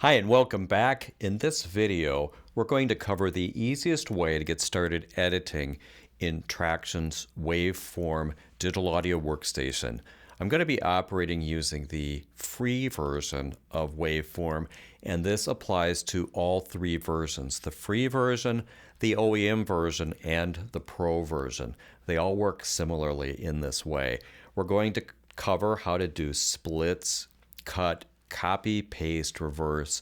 Hi and welcome back. In this video, we're going to cover the easiest way to get started editing in Tracktion's Waveform digital audio workstation. I'm going to be operating using the free version of Waveform, and this applies to all three versions: the free version, the OEM version, and the Pro version. They all work similarly in this way. We're going to cover how to do splits, cut, copy, paste, reverse,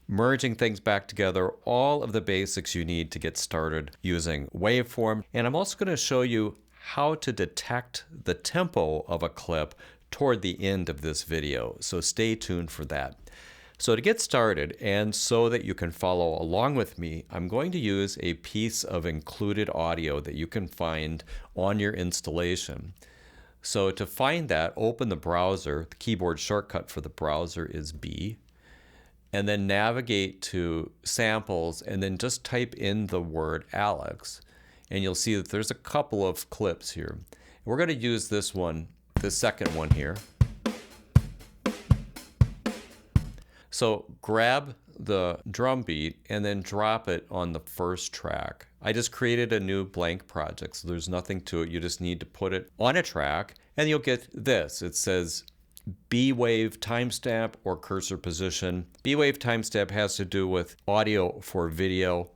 merging things back together, all of the basics you need to get started using Waveform. And I'm also going to show you how to detect the tempo of a clip toward the end of this video. So stay tuned for that. So to get started, and so that you can follow along with me, I'm going to use a piece of included audio that you can find on your installation. So to find that, open the browser. The keyboard shortcut for the browser is B. And then navigate to Samples, and then just type in the word Alex. And you'll see that there's a couple of clips here. We're going to use this one, the second one here. So grab the drum beat and then drop it on the first track. I just created a new blank project, so there's nothing to it. You just need to put it on a track, and you'll get this. It says B-wave timestamp or cursor position. B-wave timestamp has to do with audio for video.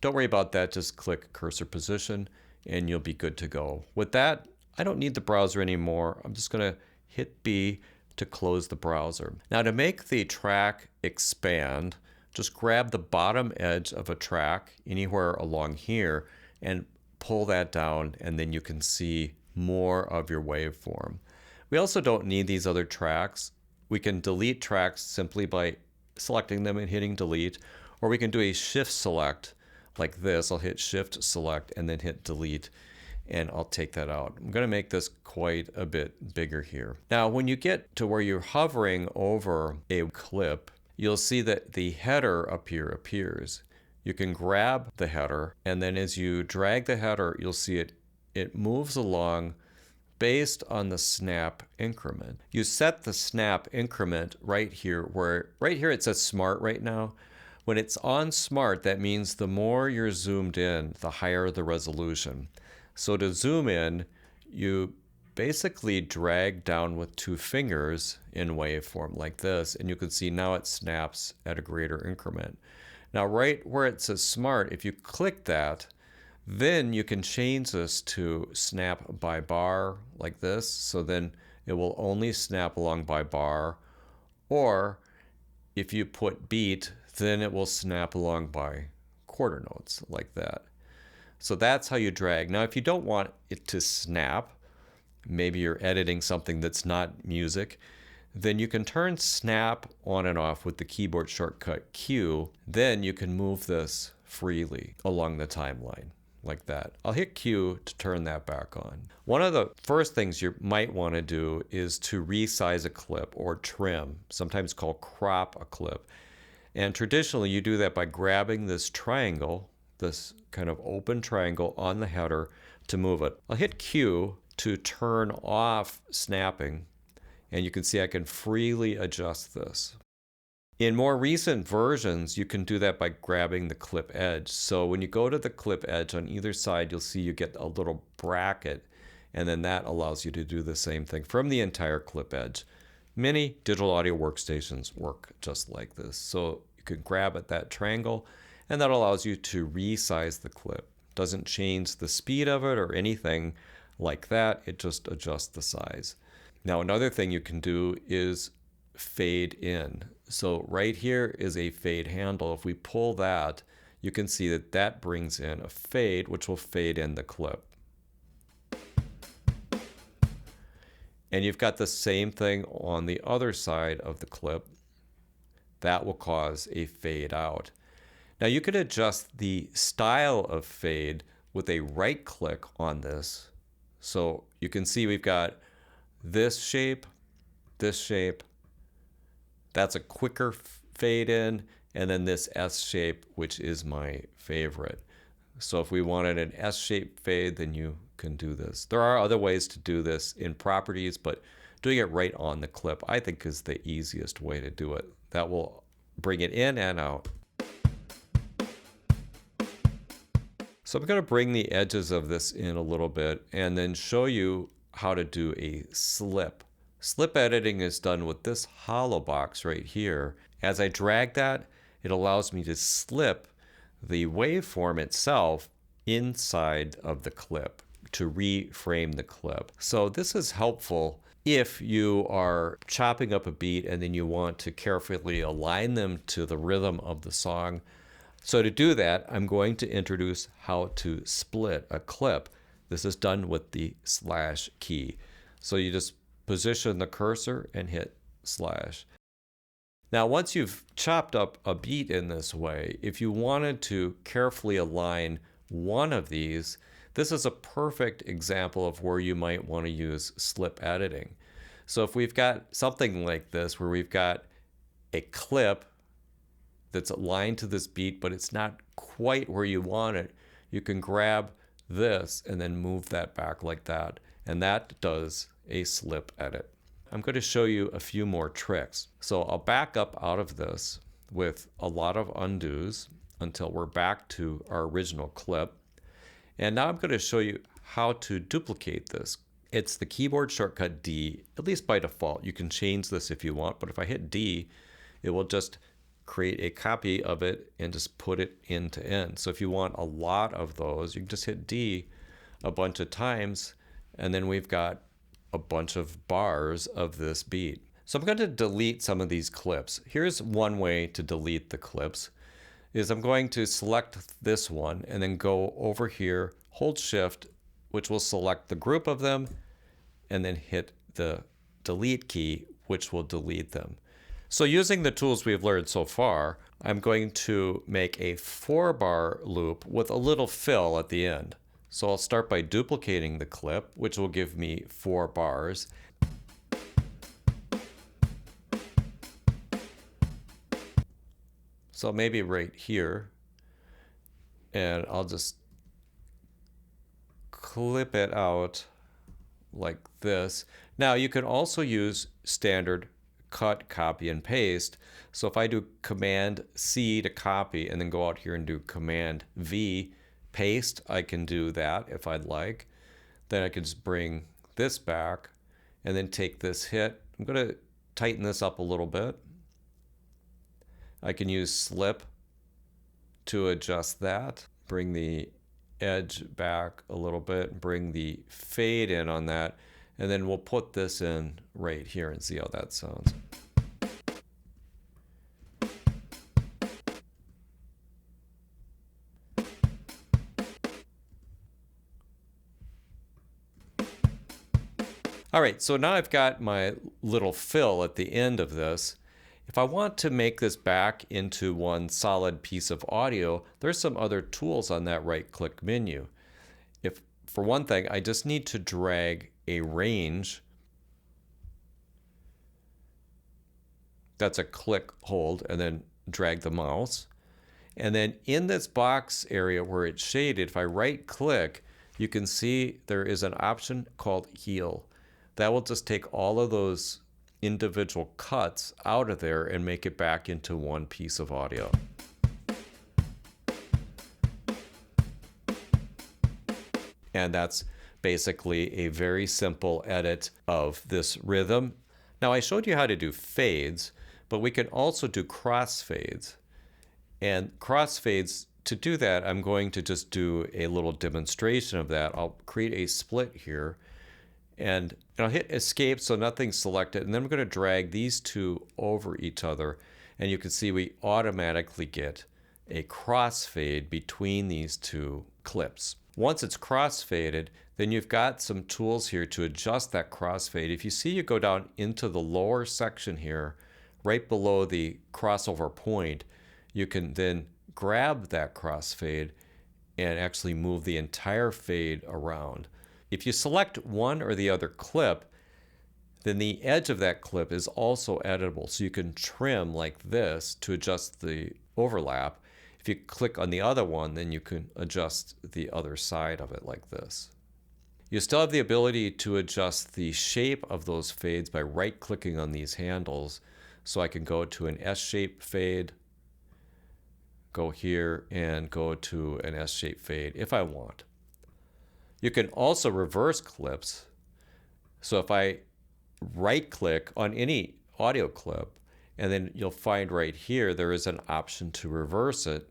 Don't worry about that. Just click cursor position, and you'll be good to go. With that, I don't need the browser anymore. I'm just going to hit B to close the browser. Now to make the track expand, just grab the bottom edge of a track anywhere along here and pull that down, and then you can see more of your waveform. We also don't need these other tracks. We can delete tracks simply by selecting them and hitting delete, or we can do a shift select like this. I'll hit shift select and then hit delete, and I'll take that out. I'm going to make this quite a bit bigger here. Now, when you get to where you're hovering over a clip, you'll see that the header up here appears. You can grab the header, and then as you drag the header, you'll see it moves along based on the snap increment. You set the snap increment right here, where right here it says smart right now. When it's on smart, that means the more you're zoomed in, the higher the resolution. So to zoom in, you basically drag down with two fingers in waveform like this, and you can see now it snaps at a greater increment. Now right where it says smart, if you click that, then you can change this to snap by bar like this. So then it will only snap along by bar, or if you put beat, then it will snap along by quarter notes like that. So that's how you drag. Now, if you don't want it to snap, maybe you're editing something that's not music, then you can turn snap on and off with the keyboard shortcut Q. Then you can move this freely along the timeline like that. I'll hit Q to turn that back on. One of the first things you might want to do is to resize a clip or trim, sometimes called crop a clip. And traditionally, you do that by grabbing this triangle, this kind of open triangle on the header to move it. I'll hit Q to turn off snapping, and you can see I can freely adjust this. In more recent versions, you can do that by grabbing the clip edge. So when you go to the clip edge on either side, you'll see you get a little bracket, and then that allows you to do the same thing from the entire clip edge. Many digital audio workstations work just like this. So you can grab at that triangle, and that allows you to resize the clip. Doesn't change the speed of it or anything like that. It just adjusts the size. Now, another thing you can do is fade in. So right here is a fade handle. If we pull that, you can see that that brings in a fade, which will fade in the clip. And you've got the same thing on the other side of the clip. That will cause a fade out. Now you could adjust the style of fade with a right click on this. So you can see we've got this shape, that's a quicker fade in, and then this S shape, which is my favorite. So if we wanted an S-shaped fade, then you can do this. There are other ways to do this in properties, but doing it right on the clip, I think, is the easiest way to do it. That will bring it in and out. So I'm going to bring the edges of this in a little bit and then show you how to do a slip. Slip editing is done with this hollow box right here. As I drag that, it allows me to slip the waveform itself inside of the clip to reframe the clip. So this is helpful if you are chopping up a beat and then you want to carefully align them to the rhythm of the song. So to do that, I'm going to introduce how to split a clip. This is done with the slash key. So you just position the cursor and hit slash. Now, once you've chopped up a beat in this way, if you wanted to carefully align one of these, this is a perfect example of where you might want to use slip editing. So if we've got something like this where we've got a clip that's aligned to this beat, but it's not quite where you want it, you can grab this and then move that back like that. And that does a slip edit. I'm going to show you a few more tricks. So I'll back up out of this with a lot of undos until we're back to our original clip. And now I'm going to show you how to duplicate this. It's the keyboard shortcut D, at least by default. You can change this if you want, but if I hit D, it will just create a copy of it and just put it end to end. So if you want a lot of those, you can just hit D a bunch of times, and then we've got a bunch of bars of this beat. So I'm going to delete some of these clips. Here's one way to delete the clips, is I'm going to select this one and then go over here, hold Shift, which will select the group of them, and then hit the delete key, which will delete them. So using the tools we've learned so far, I'm going to make a 4-bar loop with a little fill at the end. So I'll start by duplicating the clip, which will give me 4 bars. So maybe right here, and I'll just clip it out like this. Now you can also use standard cut, copy, and paste. So if I do Command C to copy and then go out here and do Command V, paste, I can do that if I'd like. Then I can just bring this back and then take this hit. I'm going to tighten this up a little bit. I can use slip to adjust that. Bring the edge back a little bit, bring the fade in on that, and then we'll put this in right here and see how that sounds. All right, so now I've got my little fill at the end of this. If I want to make this back into one solid piece of audio, there's some other tools on that right-click menu. If, for one thing, I just need to drag a range. That's a click, hold, and then drag the mouse. And then in this box area where it's shaded, if I right-click, you can see there is an option called Heal. That will just take all of those individual cuts out of there and make it back into one piece of audio. And that's basically a very simple edit of this rhythm. Now I showed you how to do fades, but we can also do crossfades. And crossfades, to do that, I'm going to just do a little demonstration of that. I'll create a split here. And I'll hit escape so nothing's selected, and then I'm going to drag these two over each other, and you can see we automatically get a crossfade between these two clips. Once it's crossfaded, then you've got some tools here to adjust that crossfade. If you see, you go down into the lower section here, right below the crossover point, you can then grab that crossfade and actually move the entire fade around. If you select one or the other clip, then the edge of that clip is also editable. So you can trim like this to adjust the overlap. If you click on the other one, then you can adjust the other side of it like this. You still have the ability to adjust the shape of those fades by right-clicking on these handles. So I can go to an S-shape fade, go here and go to an S-shape fade if I want. You can also reverse clips. So if I right click on any audio clip, and then you'll find right here there is an option to reverse it,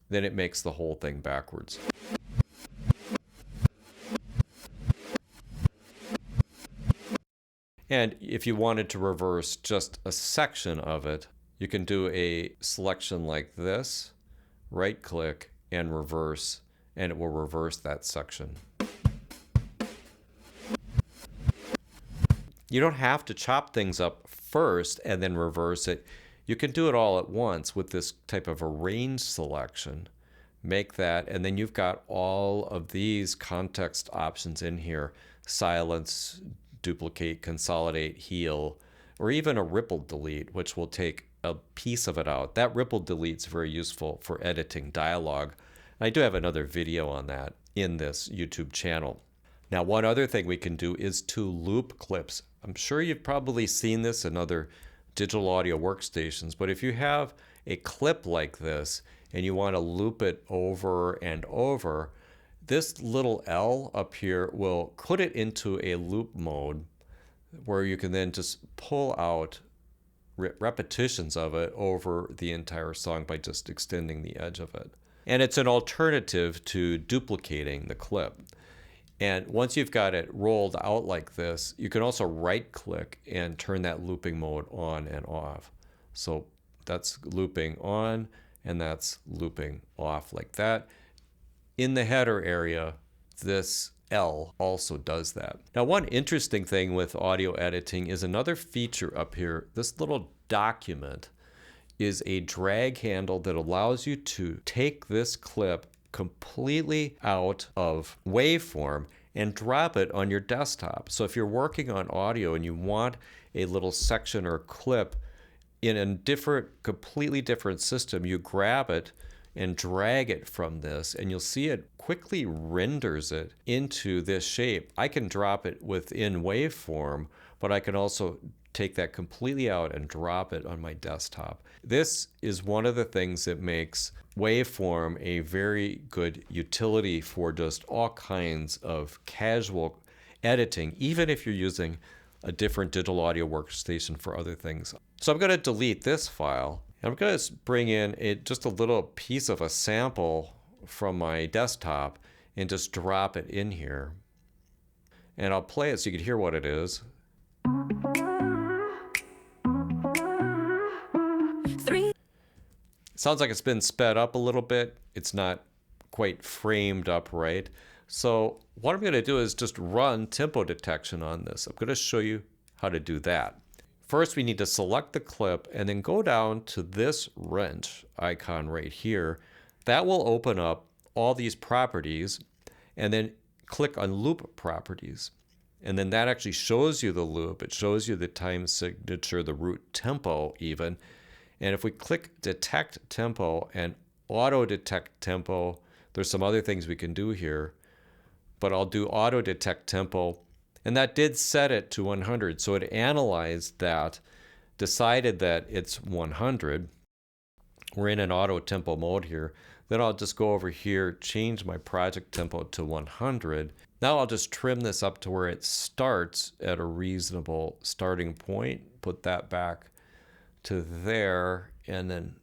then it makes the whole thing backwards. And if you wanted to reverse just a section of it, you can do a selection like this, right click and reverse, and it will reverse that section. You don't have to chop things up first and then reverse it. You can do it all at once with this type of a range selection. Make that, and then you've got all of these context options in here. Silence, duplicate, consolidate, heal, or even a ripple delete, which will take a piece of it out. That ripple delete is very useful for editing dialogue. I do have another video on that in this YouTube channel. Now, one other thing we can do is to loop clips. I'm sure you've probably seen this in other digital audio workstations, but if you have a clip like this and you want to loop it over and over, this little L up here will put it into a loop mode where you can then just pull out repetitions of it over the entire song by just extending the edge of it. And it's an alternative to duplicating the clip. And once you've got it rolled out like this, you can also right click and turn that looping mode on and off. So that's looping on and that's looping off like that. In the header area, this L also does that. Now, one interesting thing with audio editing is another feature up here. This little document is a drag handle that allows you to take this clip completely out of waveform and drop it on your desktop. So if you're working on audio and you want a little section or clip in a different, completely different system, you grab it and drag it from this, and you'll see it quickly renders it into this shape. I can drop it within waveform, but I can also take that completely out and drop it on my desktop. This is one of the things that makes waveform a very good utility for just all kinds of casual editing, even if you're using a different digital audio workstation for other things. So I'm going to delete this file. I'm going to bring in just a little piece of a sample from my desktop and just drop it in here. And I'll play it so you can hear what it is. Sounds like it's been sped up a little bit. It's not quite framed up right. So what I'm going to do is just run tempo detection on this. I'm going to show you how to do that. First, we need to select the clip and then go down to this wrench icon right here. That will open up all these properties, and then click on loop properties. And then that actually shows you the loop. It shows you the time signature, the root tempo even. And if we click detect tempo and auto detect tempo, there's some other things we can do here, but I'll do auto detect tempo. And that did set it to 100. So it analyzed that, decided that it's 100. We're in an auto tempo mode here. Then I'll just go over here, change my project tempo to 100. Now I'll just trim this up to where it starts at a reasonable starting point. Put that back to there, and then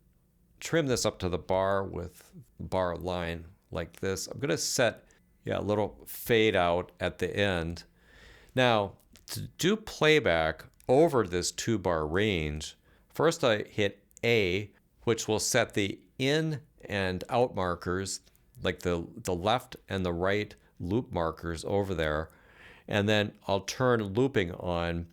trim this up to the bar with bar line like this. I'm going to set a little fade out at the end. Now, to do playback over this 2-bar range, first I hit A, which will set the in and out markers, like the left and the right loop markers over there. And then I'll turn looping on,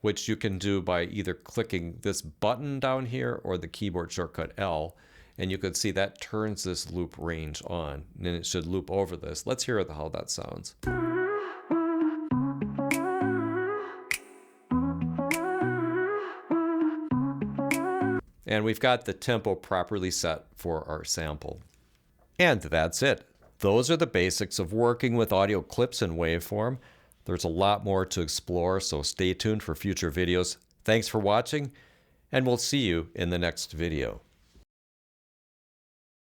which you can do by either clicking this button down here or the keyboard shortcut L. And you can see that turns this loop range on, and it should loop over this. Let's hear how that sounds. And we've got the tempo properly set for our sample. And that's it. Those are the basics of working with audio clips in waveform. There's a lot more to explore, so stay tuned for future videos. Thanks for watching, and we'll see you in the next video.